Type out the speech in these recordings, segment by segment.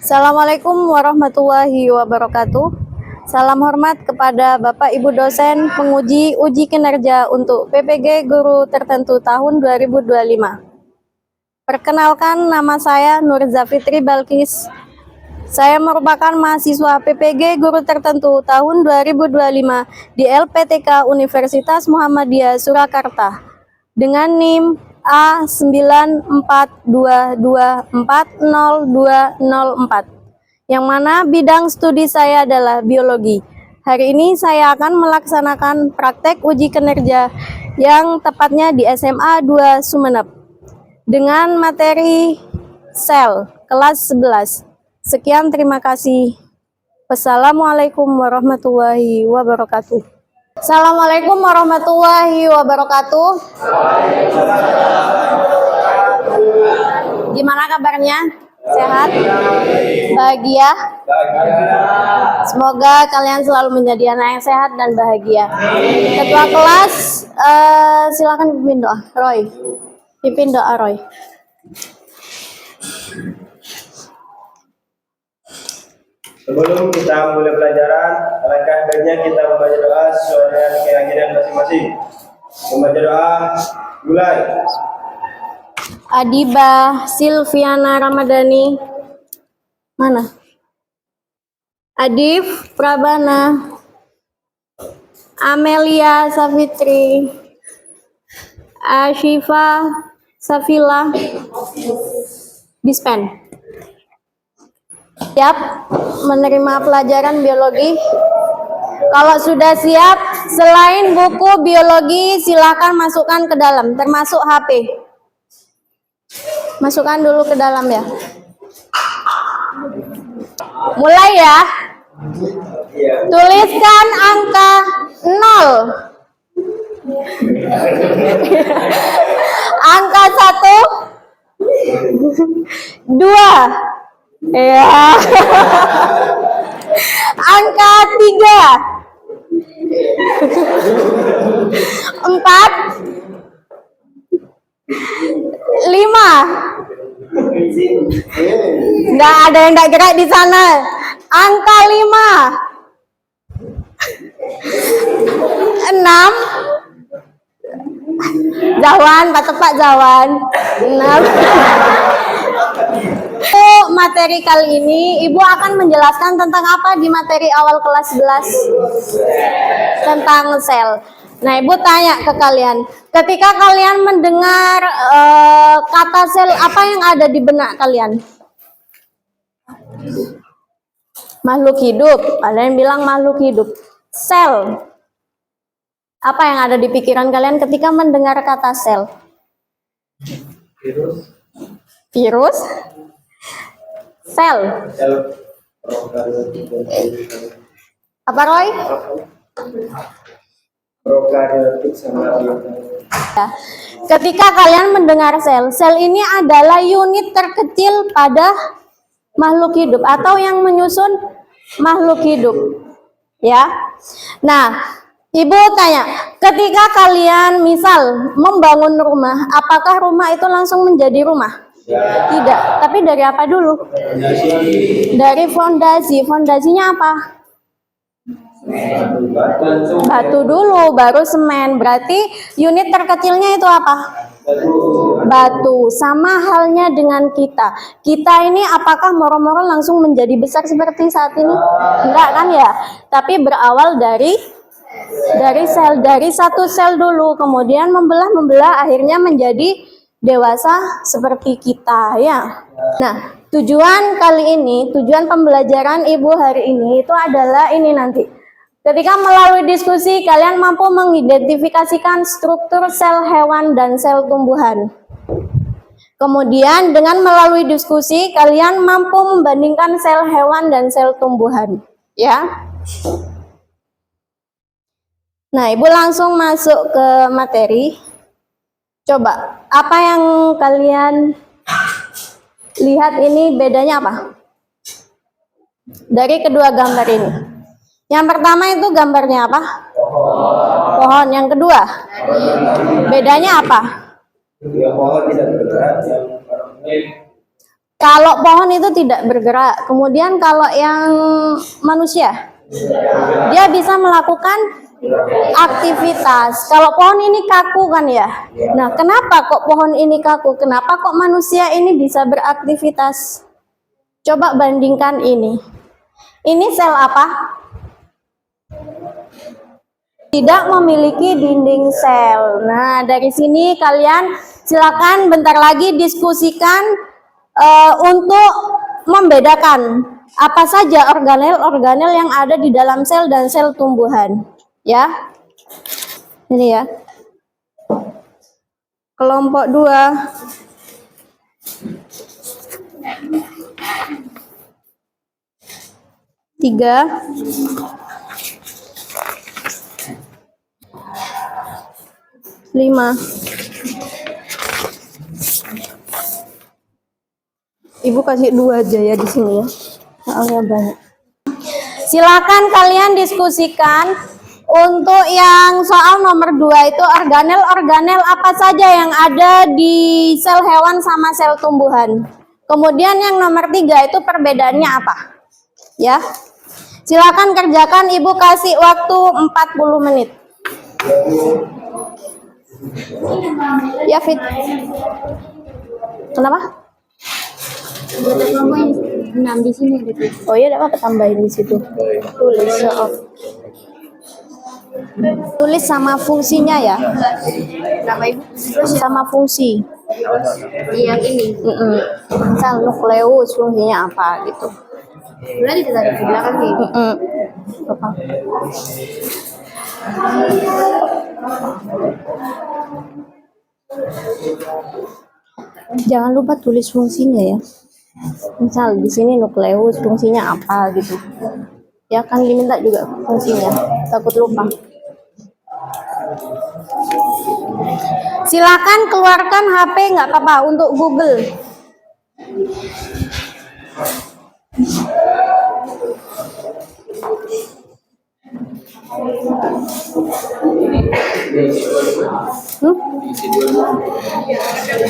Assalamualaikum warahmatullahi wabarakatuh. Salam hormat kepada Bapak Ibu dosen penguji uji kinerja untuk PPG Guru Tertentu tahun 2025. Perkenalkan, nama saya Nur Zafitri Balkis. Saya merupakan mahasiswa PPG Guru Tertentu tahun 2025 di LPTK Universitas Muhammadiyah Surakarta dengan NIM A942240204, yang mana bidang studi saya adalah biologi. Hari ini saya akan melaksanakan praktek uji kinerja yang tepatnya di SMA 2 Sumeneb dengan materi sel kelas 11. Sekian, terima kasih. Wassalamualaikum warahmatullahi wabarakatuh. Assalamualaikum warahmatullahi wabarakatuh. Gimana kabarnya? Sehat? Bahagia? Semoga kalian selalu menjadi anak yang sehat dan bahagia. Ketua kelas, silakan pimpin doa. Roy, pimpin doa Roy. Sebelum kita mulai pelajaran, alangkah baiknya kita membaca doa sesuai dengan keyakinan masing-masing. Membaca doa, mulai. Adibah Silviana Ramadhani. Mana? Adif Prabana. Amelia Safitri. Ashifa Safila. Dispen. Siap menerima pelajaran biologi? Kalau sudah siap, selain buku biologi, silakan masukkan ke dalam, termasuk HP. Masukkan dulu ke dalam ya. Mulai ya. Tuliskan angka 0. Angka 1, 2. Ya. Angka 3, 4, 5. Nggak ada yang nggak gerak di sana. Angka 5, 6. Jawan, Pak tepat Jawan. 6. Materi kali ini Ibu akan menjelaskan tentang apa di materi awal kelas 11? Tentang sel. Nah, Ibu tanya ke kalian, ketika kalian mendengar kata sel, apa yang ada di benak kalian? Makhluk hidup. Ada yang bilang makhluk hidup. Sel. Apa yang ada di pikiran kalian ketika mendengar kata sel? Virus. Virus? Sel. Apa Roy? Prokaryotik sama Ya. Ketika kalian mendengar sel, sel ini adalah unit terkecil pada makhluk hidup atau yang menyusun makhluk hidup. Ya. Nah, Ibu tanya, ketika kalian misal membangun rumah, apakah rumah itu langsung menjadi rumah? Tidak, tapi dari apa dulu? Dari fondasi. Fondasinya apa? Batu dulu, baru semen. Berarti unit terkecilnya itu apa? Batu. Sama halnya dengan kita. Kita ini apakah moro-moro langsung menjadi besar seperti saat ini? Enggak kan ya? Tapi berawal dari sel, dari satu sel dulu, kemudian membelah, akhirnya menjadi dewasa seperti kita ya. Nah, tujuan pembelajaran Ibu hari ini itu adalah ini nanti. Ketika melalui diskusi kalian mampu mengidentifikasikan struktur sel hewan dan sel tumbuhan. Kemudian dengan melalui diskusi kalian mampu membandingkan sel hewan dan sel tumbuhan, ya. Nah, Ibu langsung masuk ke materi. Coba, apa yang kalian lihat ini bedanya apa? Dari kedua gambar ini. Yang pertama itu gambarnya apa? Pohon. Yang kedua, bedanya apa? Pohon tidak bergerak, Kalau pohon itu tidak bergerak. Kemudian kalau yang manusia, dia bisa melakukan aktivitas. Kalau pohon ini kaku kan ya. Nah, kenapa kok pohon ini kaku? Kenapa kok manusia ini bisa beraktivitas? Coba bandingkan ini. Ini sel apa? Tidak memiliki dinding sel. Nah, dari sini kalian silakan bentar lagi diskusikan untuk membedakan apa saja organel-organel yang ada di dalam sel dan sel tumbuhan. Ya. Ini ya. Kelompok 2. Tiga. 5. Ibu kasih 2 aja ya di sini ya. Soalnya banyak. Silakan kalian diskusikan untuk yang soal nomor 2 itu organel-organel apa saja yang ada di sel hewan sama sel tumbuhan. Kemudian yang nomor 3 itu perbedaannya apa? Ya. Silakan kerjakan, Ibu kasih waktu 40 menit. Ya, Fit. Kenapa? Di sini gitu. Oh iya, tidak apa-apa, tambahin di situ. Tulis, tulis sama fungsinya ya. Nama ibu? Sama fungsi. Yang ini. Misal nukleus fungsinya apa gitu. Berarti kita di belakang nih. Apa? Jangan lupa tulis fungsinya ya. Misal di sini nukleus fungsinya apa gitu. Ya kan diminta juga fungsinya. Takut lupa. Silakan keluarkan HP, nggak apa-apa, untuk Google.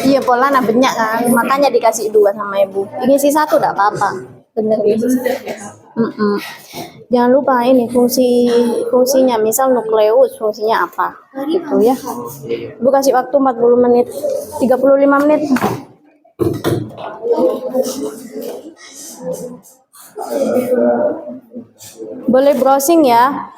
Iya, pola banyak kan, makanya dikasih 2 sama ibu. Ngisi 1 tidak apa-apa, bener. Jangan lupa ini fungsinya, misal nukleus fungsinya apa, gitu ya. Ibu kasih waktu 40 menit, 35 menit. Boleh browsing ya.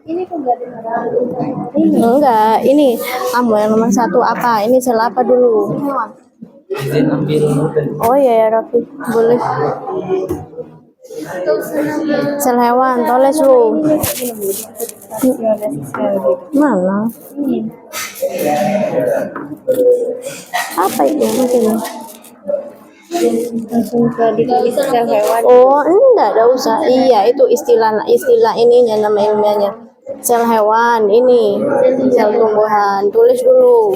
Ini kok nggak ada. Enggak, ini kamu yang nomor 1 apa? Ini sel apa dulu? Oh iya ya, Raffi, boleh. Sel hewan, tulis lu. Mana? Apa itu? Langsung ke ditulis sel hewan. Oh, enggak usah. Iya, itu istilah ininya, nama ilmiahnya. Sel hewan, ini sel tumbuhan. Tulis dulu.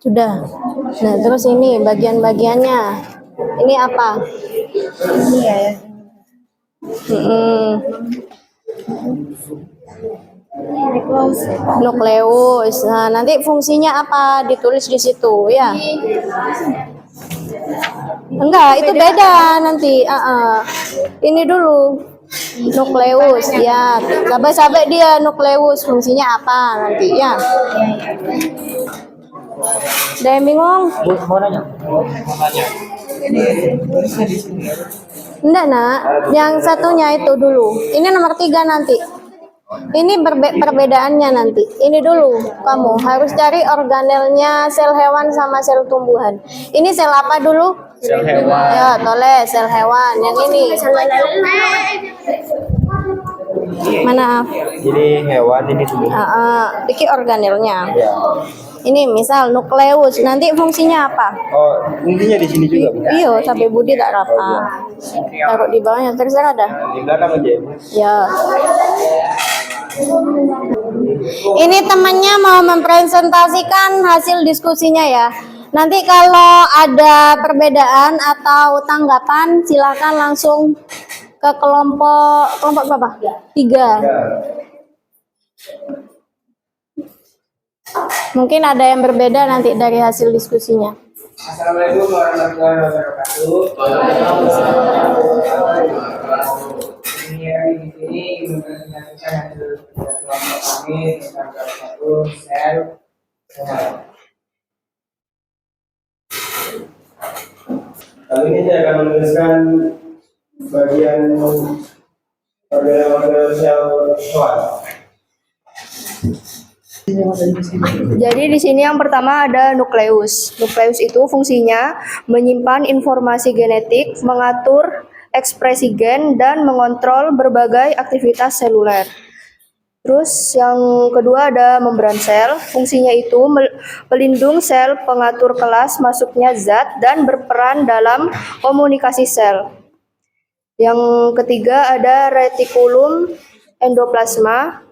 Sudah. Nah, terus ini bagian-bagiannya. Ini apa? Ini ya. Nukleus. Nah, nanti fungsinya apa? Ditulis di situ ya. Enggak, itu beda nanti. Ini dulu. Nukleus ya. Sabar-sabar dia nukleus fungsinya apa nanti ya. Ada yang bingung? Mau nanya? Enggak, Nak. Yang satunya itu dulu. Ini nomor 3 nanti. Ini perbedaannya nanti. Ini dulu kamu harus cari organelnya sel hewan sama sel tumbuhan. Ini sel apa dulu? Sel hewan. Ya, toleh sel hewan. Yang ini. Mana? Ini hewan, ini tumbuhan. Iki organelnya. Ya. Ini misal nukleus. Nanti fungsinya apa? Oh, intinya di sini juga, Bu. Iya, sampai Budi tak rapat. Taruh di bawahnya terserah dah. Di belakang aja. Ya. Ini temannya mau mempresentasikan hasil diskusinya ya. Nanti kalau ada perbedaan atau tanggapan silakan langsung ke kelompok berapa? 3. Mungkin ada yang berbeda nanti dari hasil diskusinya. Assalamualaikum warahmatullahi wabarakatuh. Ini di sini mempresentasikan hasil kelompok kami tentang salah satu sel hewan. Kali ini saya akan menuliskan bagian organel sel hewan. Jadi di sini yang pertama ada nukleus. Nukleus itu fungsinya menyimpan informasi genetik, mengatur ekspresi gen, dan mengontrol berbagai aktivitas seluler. Terus yang kedua ada membran sel. Fungsinya itu pelindung sel, pengatur kelas masuknya zat, dan berperan dalam komunikasi sel. Yang ketiga ada retikulum endoplasma,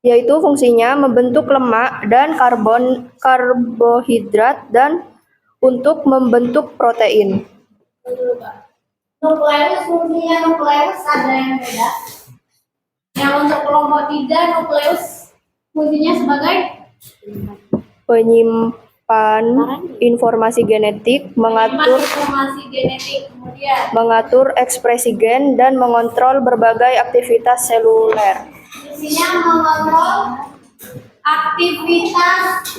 yaitu fungsinya membentuk lemak dan karbohidrat dan untuk membentuk protein. Nukleus fungsinya ada yang beda. Yang untuk kelompok 3 nukleus fungsinya sebagai Penyimpan informasi genetik, mengatur kemudian mengatur ekspresi gen, dan mengontrol berbagai aktivitas seluler. fungsinya mengontrol aktivitas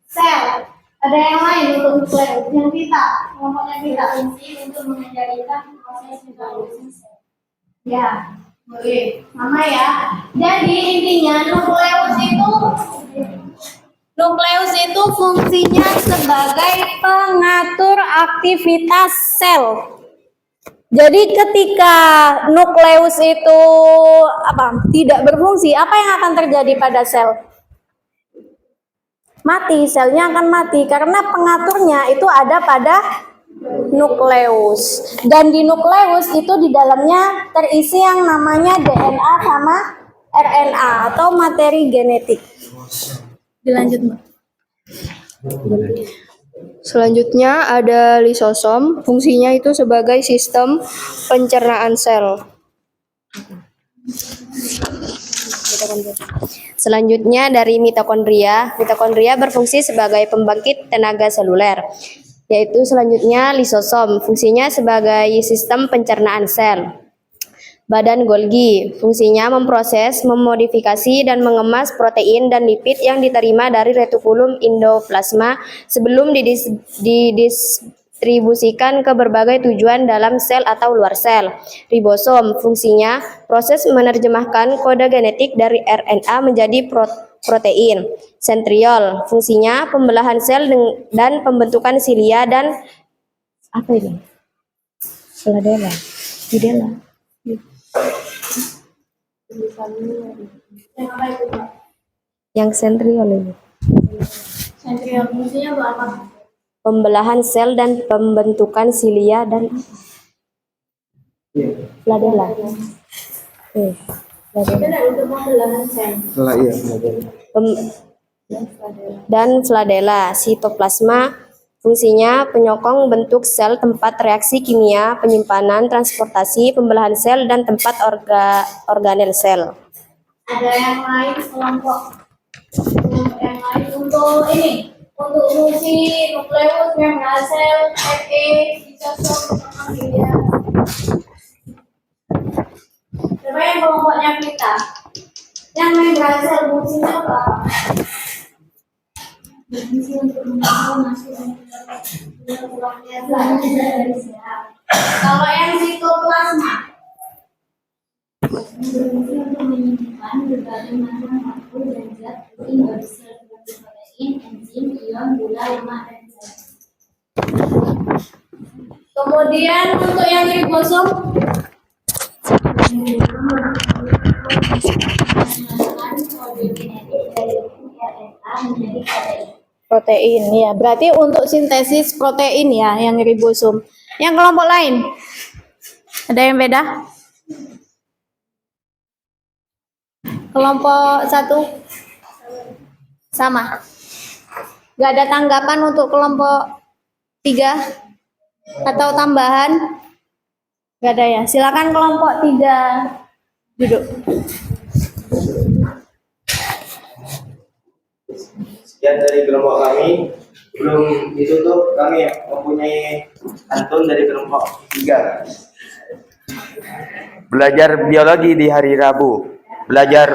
sel. Ada yang lain untuk nukleus yang kita, kelompoknya kita fungsi untuk mengendalikan proses reproduksi sel. Ya, boleh. Sama ya. Jadi intinya nukleus itu fungsinya sebagai pengatur aktivitas sel. Jadi ketika nukleus itu tidak berfungsi, apa yang akan terjadi pada sel? Mati, selnya akan mati karena pengaturnya itu ada pada nukleus. Dan di nukleus itu di dalamnya terisi yang namanya DNA sama RNA atau materi genetik. Dilanjut, Mbak. Selanjutnya ada lisosom. Fungsinya itu sebagai sistem pencernaan sel. Selanjutnya dari mitokondria. Mitokondria berfungsi sebagai pembangkit tenaga seluler. Yaitu selanjutnya lisosom. Fungsinya sebagai sistem pencernaan sel. Badan Golgi, fungsinya memproses, memodifikasi, dan mengemas protein dan lipid yang diterima dari retikulum endoplasma sebelum didistribusikan ke berbagai tujuan dalam sel atau luar sel. Ribosom, fungsinya proses menerjemahkan kode genetik dari RNA menjadi protein. Sentriol, fungsinya pembelahan sel dan pembentukan silia dan Fladella. Yang sentriol ini. Sentriol fungsinya apa? Pembelahan sel dan pembentukan silia dan Fladella. Untuk pembelahan sel. Dan Fladella. Sitoplasma fungsinya penyokong bentuk sel, tempat reaksi kimia, penyimpanan, transportasi, pembelahan sel, dan tempat organel sel. Ada yang lain kelompok yang lain untuk ini, untuk fungsi nukleus, membran sel, RE, lisosom, mitokondria. Coba yang kelompoknya kita, yang membran sel fungsinya apa? Berfungsi untuk masuk kalau yang sitoplasma Berfungsi untuk menyimpan berbagai macam molekul dan zat penting bagi sel seperti protein, enzim, ion, gula, lemak, dan zat. Kemudian untuk yang ribosom, Kode genetik dari RNA menjadi protein. protein ya. Berarti untuk sintesis protein ya yang ribosom. Yang kelompok lain ada yang beda? Kelompok 1 sama. Gak ada tanggapan untuk kelompok 3 atau tambahan? Gak ada ya. Silakan kelompok 3 duduk. Sekian dari kelompok kami. Belum ditutup, kami mempunyai pantun dari kelompok 3. Belajar biologi di hari Rabu. Belajar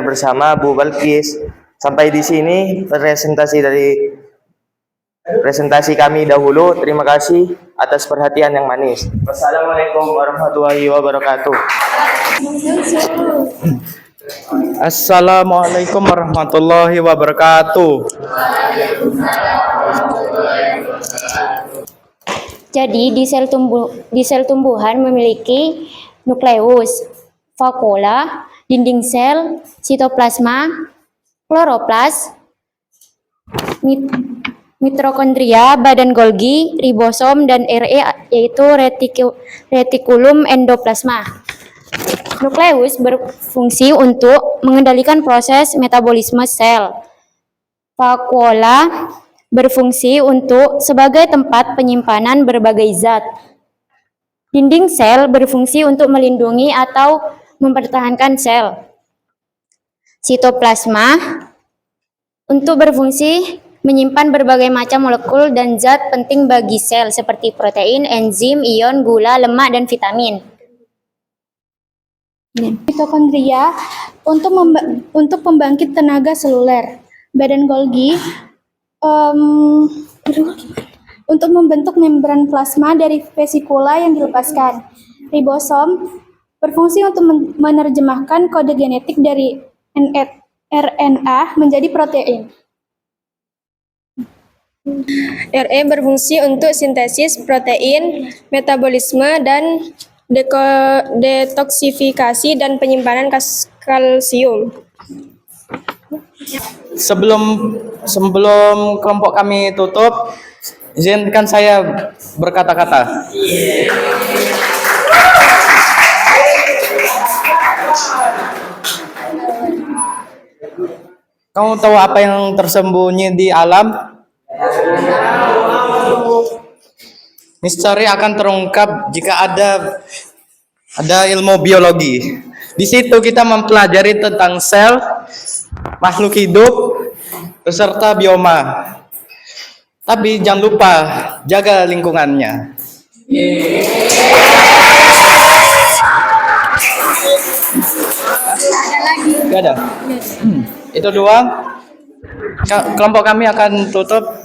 bersama Bu Balkis. Sampai di sini presentasi kami dahulu. Terima kasih atas perhatian yang manis. Wassalamualaikum warahmatullahi wabarakatuh. Assalamualaikum warahmatullahi wabarakatuh. Jadi di sel tumbuhan memiliki nukleus, vakuola, dinding sel, sitoplasma, kloroplas, mitokondria, badan Golgi, ribosom, dan RE yaitu retikulum endoplasma. Nukleus berfungsi untuk mengendalikan proses metabolisme sel. Vakuola berfungsi untuk sebagai tempat penyimpanan berbagai zat. Dinding sel berfungsi untuk melindungi atau mempertahankan sel. Sitoplasma untuk berfungsi menyimpan berbagai macam molekul dan zat penting bagi sel seperti protein, enzim, ion, gula, lemak, dan vitamin. Mitokondria untuk pembangkit tenaga seluler. Badan Golgi untuk membentuk membran plasma dari vesikula yang dilepaskan. Ribosom berfungsi untuk menerjemahkan kode genetik dari RNA menjadi protein. RE berfungsi untuk sintesis protein, metabolisme, dan detoksifikasi dan penyimpanan kalsium. Sebelum kelompok kami tutup, izinkan saya berkata-kata. Kamu tahu apa yang tersembunyi di alam? Misteri akan terungkap jika ada ilmu biologi. Di situ kita mempelajari tentang sel, makhluk hidup, beserta bioma. Tapi jangan lupa jaga lingkungannya. Gak ada. Itu doang. Kelompok kami akan tutup.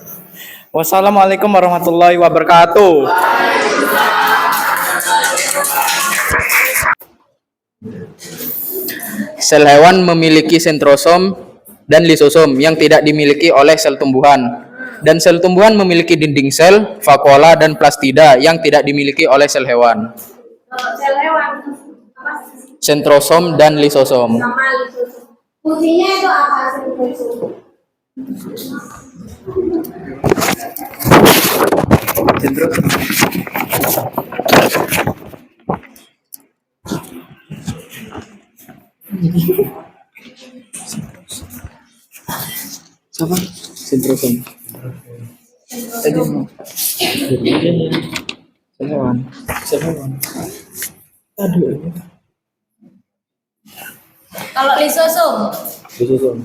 Wassalamualaikum warahmatullahi wabarakatuh. Sel hewan memiliki sentrosom dan lisosom yang tidak dimiliki oleh sel tumbuhan. Dan sel tumbuhan memiliki dinding sel, vakuola, dan plastida yang tidak dimiliki oleh sel hewan. Sel hewan apa? Sentrosom dan lisosom. Sama lisosom. Fungsinya itu apa lisosom? Siapa? Sentrosom. Sel hewan. Aduh. Kalau lisosom? Lisosom.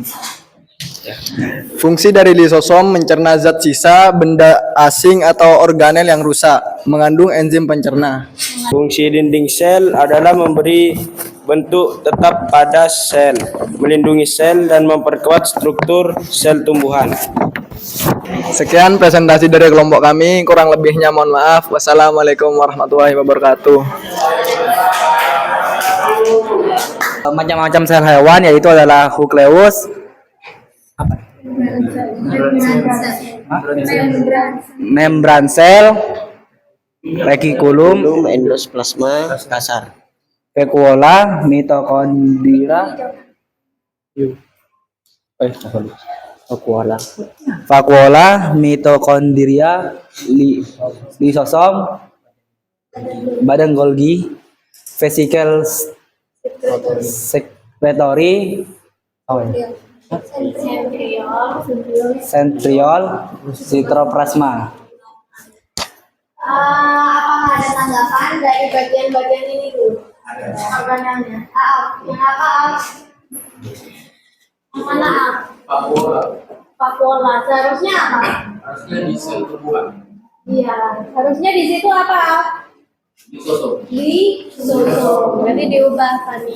Fungsi dari lisosom mencerna zat sisa, benda asing atau organel yang rusak, mengandung enzim pencerna. Fungsi dinding sel adalah memberi bentuk tetap pada sel, melindungi sel, dan memperkuat struktur sel tumbuhan. Sekian presentasi dari kelompok kami, kurang lebihnya mohon maaf. Wassalamualaikum warahmatullahi wabarakatuh. Macam-macam sel hewan yaitu adalah nukleus, membran sel, retikulum, Endoplasma kasar. vakuola, mitokondria, vakuola, mitokondria, lisosom, badan Golgi, vesikel secretory, centriole, sitoplasma. Apakah ada tanggapan dari bagian-bagian ini dulu? Organelnya. Yang apa? Yang mana? Vakuola. Seharusnya apa? Harusnya di sel tumbuhan. Iya, harusnya di situ apa? Lisosom. Berarti diubah tadi.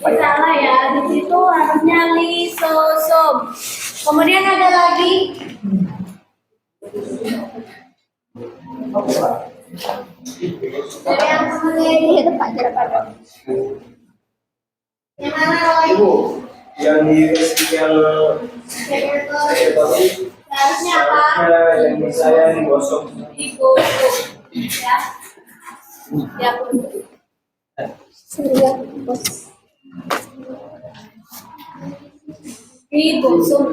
Salah ya, di situ harusnya lisosom. Kemudian ada lagi dari yang kemudian ini depan. Yang mana lagi? Ibu, yang di vesikel secretory Harusnya apa? yang saya digosok. Digosok. Ya. Ya, pun. Digosok.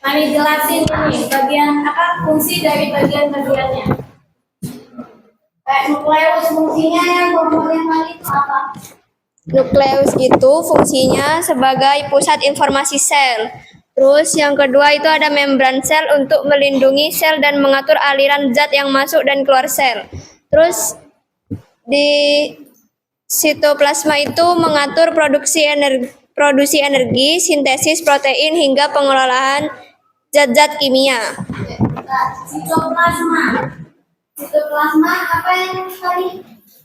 Mari jelasin ini bagian apa fungsi dari bagian-bagiannya. Kayak nukleus fungsinya yang hormonnya tadi itu apa? Nukleus itu fungsinya sebagai pusat informasi sel. Terus yang kedua itu ada membran sel untuk melindungi sel dan mengatur aliran zat yang masuk dan keluar sel. Terus di sitoplasma itu mengatur produksi energi, sintesis protein hingga pengelolaan zat-zat kimia. Sitoplasma. Sitoplasma apa yang tadi?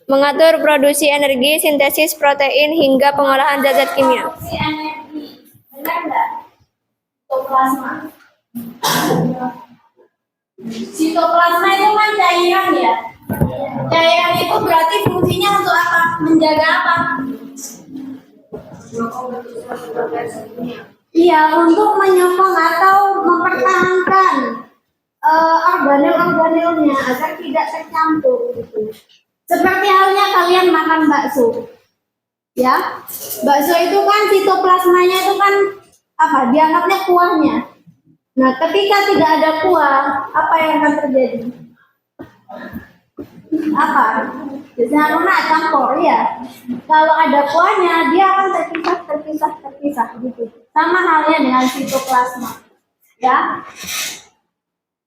Mengatur produksi energi, sintesis protein hingga pengolahan zat-zat kimia. Produksi energi. Benar enggak? Sitoplasma. Sitoplasma itu kan cairan ya. Cairan itu berarti fungsinya untuk apa? Menjaga apa? Iya, untuk menyokong atau mempertahankan organel-organelnya agar tidak tercampur gitu. Seperti halnya kalian makan bakso. Ya. Bakso itu kan sitoplasmanya itu kan apa? Dianggapnya kuahnya. Nah, ketika tidak ada kuah, apa yang akan terjadi? Apa? Biasanya campur ya. Kalau ada kuahnya, dia akan terpisah gitu. Sama halnya dengan sitoplasma. Ya.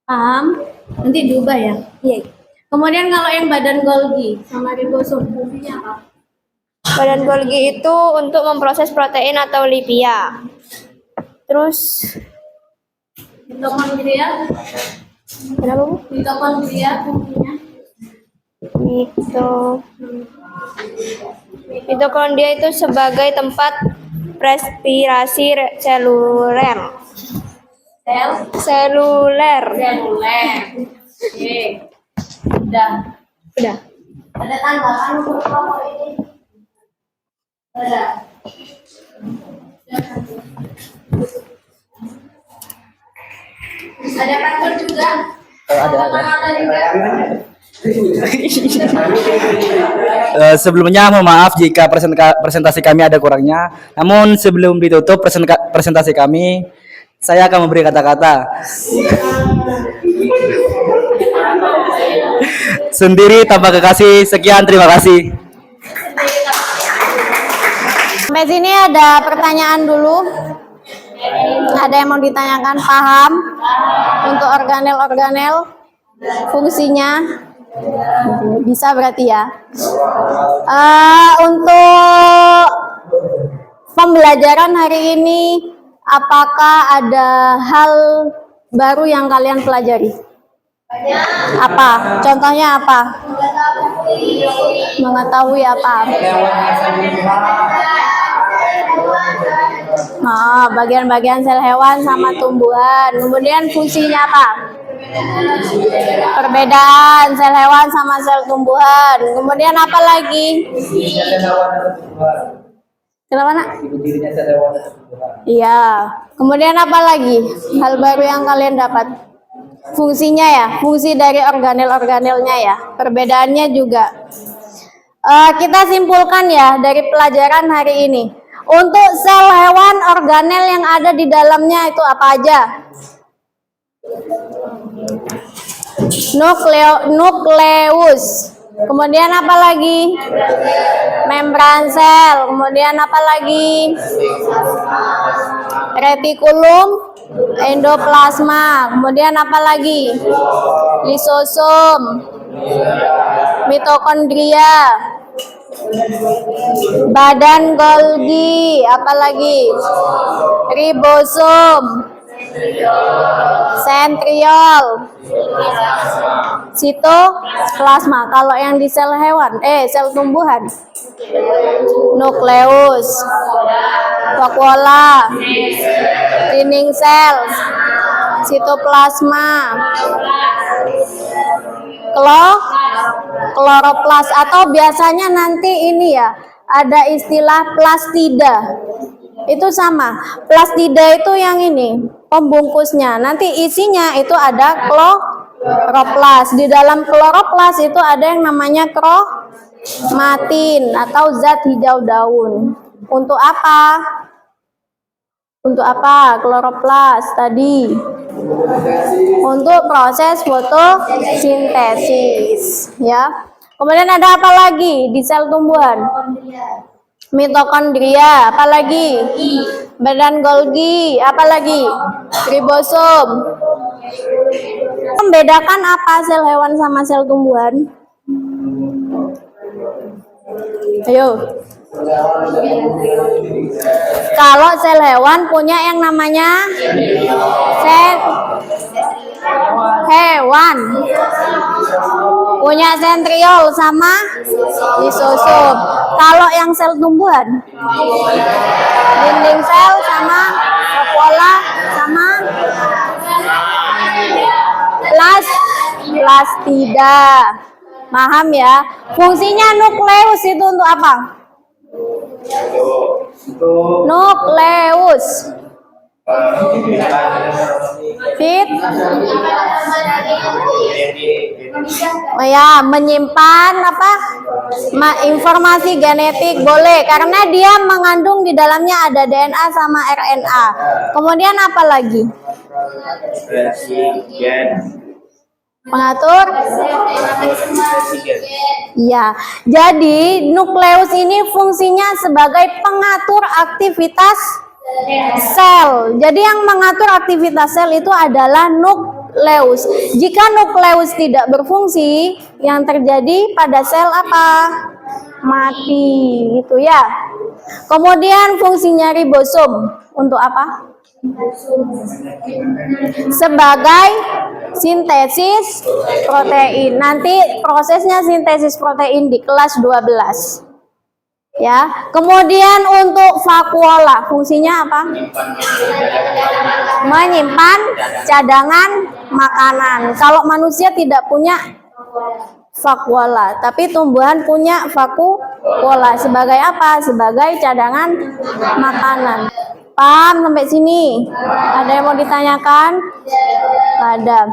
Paham? Nanti diubah ya. Iya. Kemudian kalau yang badan Golgi sama ribosom fungsinya apa? Badan Golgi itu untuk memproses protein atau lipia. Terus Mitokondria. kenapa Bu? Mitokondria fungsinya. Mitokondria itu sebagai tempat respirasi seluler. Seluler. Oke. Udah. Ada tanggapan untuk kelompok ini? Ada. Ada faktor juga. Ada juga. Sebelumnya mohon maaf jika presentasi kami ada kurangnya. Namun sebelum ditutup presentasi kami, saya akan memberi kata-kata. Sendiri tanpa kekasih. Sekian, terima kasih. Sampai sini ada pertanyaan dulu. Ada yang mau ditanyakan? Paham? Untuk organel-organel fungsinya bisa berarti ya. Untuk pembelajaran hari ini, apakah ada hal baru yang kalian pelajari? Apa? Contohnya apa? Mengetahui apa? Nah, bagian-bagian sel hewan sama tumbuhan. Kemudian fungsinya apa? Perbedaan sel hewan sama sel tumbuhan. Kemudian apa lagi? Kenapa nak? Iya. Kemudian apa lagi? Hal baru yang kalian dapat? Fungsinya ya, fungsi dari organel-organelnya ya. Perbedaannya juga. Kita simpulkan ya dari pelajaran hari ini. Untuk sel hewan, organel yang ada di dalamnya itu apa aja? Nukleus. Kemudian apa lagi? Membran sel. Kemudian apa lagi? Retikulum, endoplasma. Kemudian apa lagi? Lisosom, mitokondria, badan Golgi, apalagi ribosom, sentriol, sitoplasma. Kalau yang di sel hewan, sel tumbuhan, nukleus, vakuola, dinding sel, sitoplasma, kloroplas, atau biasanya nanti ini ya ada istilah plastida. Itu sama. Plastida itu yang ini pembungkusnya. Nanti isinya itu ada kloroplas. Di dalam kloroplas itu ada yang namanya kromatin atau zat hijau daun. Untuk apa? Untuk apa kloroplas tadi? Untuk proses fotosintesis, ya. Kemudian ada apa lagi di sel tumbuhan? Mitokondria, apa lagi? Badan Golgi, apa lagi? Ribosom. Membedakan apa sel hewan sama sel tumbuhan? Ayo. Kalau sel hewan punya yang namanya sel hewan, punya sentriol sama lisosom. Kalau yang sel tumbuhan, dinding sel sama vakuola sama plastida. Paham ya? Fungsinya nukleus itu untuk apa? Nukleus menyimpan apa? Informasi genetik, boleh, karena dia mengandung di dalamnya ada DNA sama RNA. Kemudian apa lagi? Pengatur? Ya, jadi nukleus ini fungsinya sebagai pengatur aktivitas sel. Jadi yang mengatur aktivitas sel itu adalah nukleus. Jika nukleus tidak berfungsi, yang terjadi pada sel apa? Mati, gitu ya. Kemudian fungsinya ribosom untuk apa? Sebagai sintesis protein. Nanti prosesnya sintesis protein di kelas 12. Ya. Kemudian untuk vakuola, fungsinya apa? Menyimpan cadangan makanan. Kalau manusia tidak punya vakuola, tapi tumbuhan punya vakuola. Sebagai apa? Sebagai cadangan makanan. Paham sampai sini? Ada yang mau ditanyakan? Ada.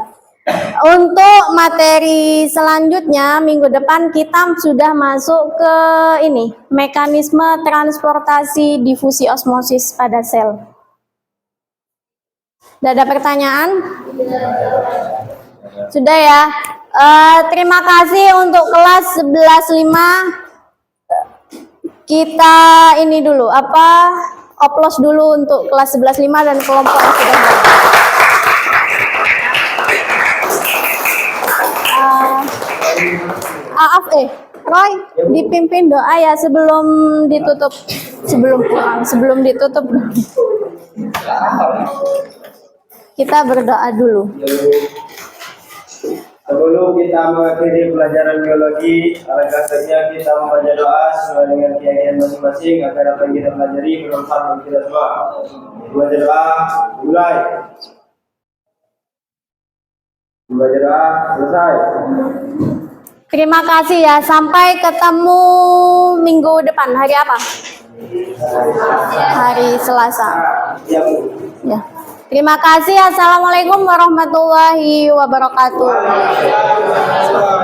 Untuk materi selanjutnya minggu depan kita sudah masuk ke ini, mekanisme transportasi difusi osmosis pada sel. Sudah ada pertanyaan? Sudah ya. Terima kasih untuk kelas 11.5. Kita ini dulu oplos dulu untuk kelas 11.5 dan kelompok yang sudah Roy, dipimpin doa ya sebelum ditutup, sebelum ditutup. Kita berdoa dulu. Sebelum kita mengakhiri pelajaran biologi, alangkah baiknya kita membaca doa sesuai dengan keyakinan masing-masing agar apa yang kita pelajari bermanfaat bagi kita semua. Membaca doa, mulai. Membaca doa, selesai. Terima kasih ya. Sampai ketemu minggu depan. Hari apa? Hari Selasa. Ya, Bu. Ya. Terima kasih. Assalamualaikum warahmatullahi wabarakatuh. Waalaikumsalam.